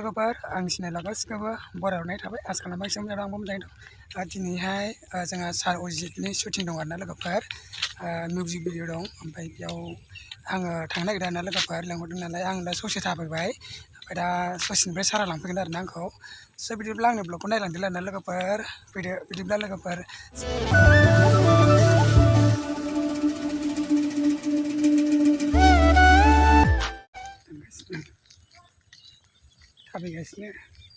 लोगोफोर आं सिनायला गासिखौबो बरायहरनाय थाबाय आसा खालामबाय सोमोन आंबो मोजाङै दं दिनैहाय जोंहा सार अजितनि शुटिं दं आरोना लोगोफोर मिउजिक भिडिअ दं ओमफ्राय बेयाव आङो थांनो नागिरदों आरोना लोगोफोर लेंहरदों नालाय आं दा ससे थाबायबाय ओमफ्राय दा ससेनिफ्राय सारा लांफैगोन आरोना आंखौ स' बिदिब्ला आंनि ब्लगखौ नायलांदों आरोना लोगोफोर फैदो बिदिब्ला लोगोफोर थाबायगासिनो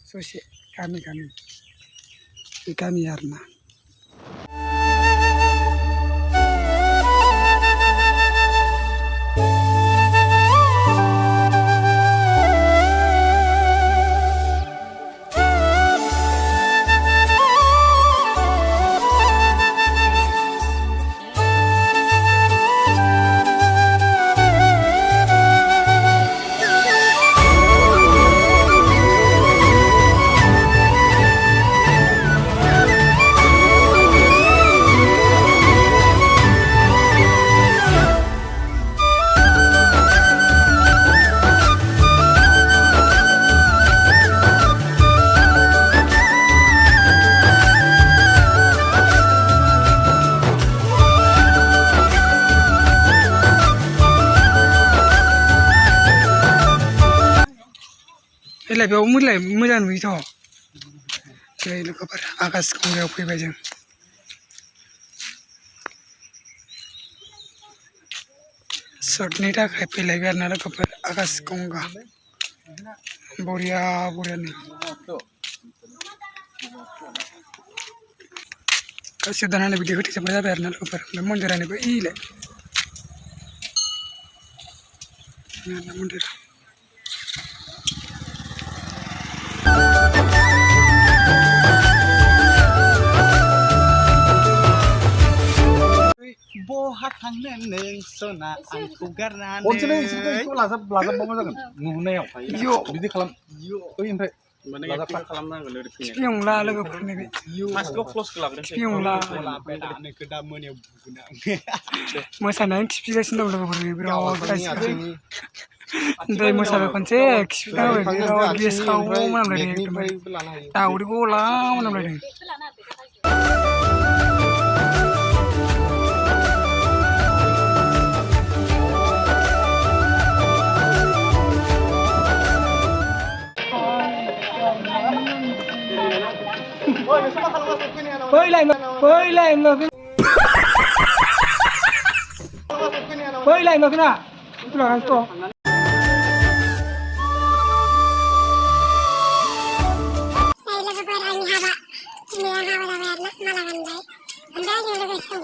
ससे गामि बे गामि आरोना बेयाव मोजां नुयोथ' जै लोगोफोर आकाश गंगायाव फैबाय जों शर्टनि थाखाय फैलायबाय आरोना लोगोफोर आकाश गंगा बरियानो गासिबो दानानै बिदि होथेजोबनाय जाबाय आरोना लोगोफोर ओमफ्राय मन्दिरानो बैलाय मन्दिर बहा थांनो नों सना आंखौ गारनानै खनसेनो इसोरखौ लाजाबबावनो जागोन नुनायाव बिदि खालाम ओमफ्राय लाजाबफा खालामनांगोन ओरै फैनाय फियंला लोगोफोरनि बे फार्स्टखौ क्ल'ज खालामदों फियंला दानोखौ दा मोनायाव बुगोन आं मोसानानै खिफिगासिनो दं लोगोफोर बिराद गाज्रि दै मोसाबाय खनसे खिफिना होबाय बिराद गेसाव मोनामलायदों एकदमबारे दाउदै गला मोनामलायदों Bơi lại mà cái nào? Cái nào có? Đây là cái bài anh Hà Bạ. Mình Hà Bạ là mẹ nó là gần đấy. Anh đã nhiều lúc sống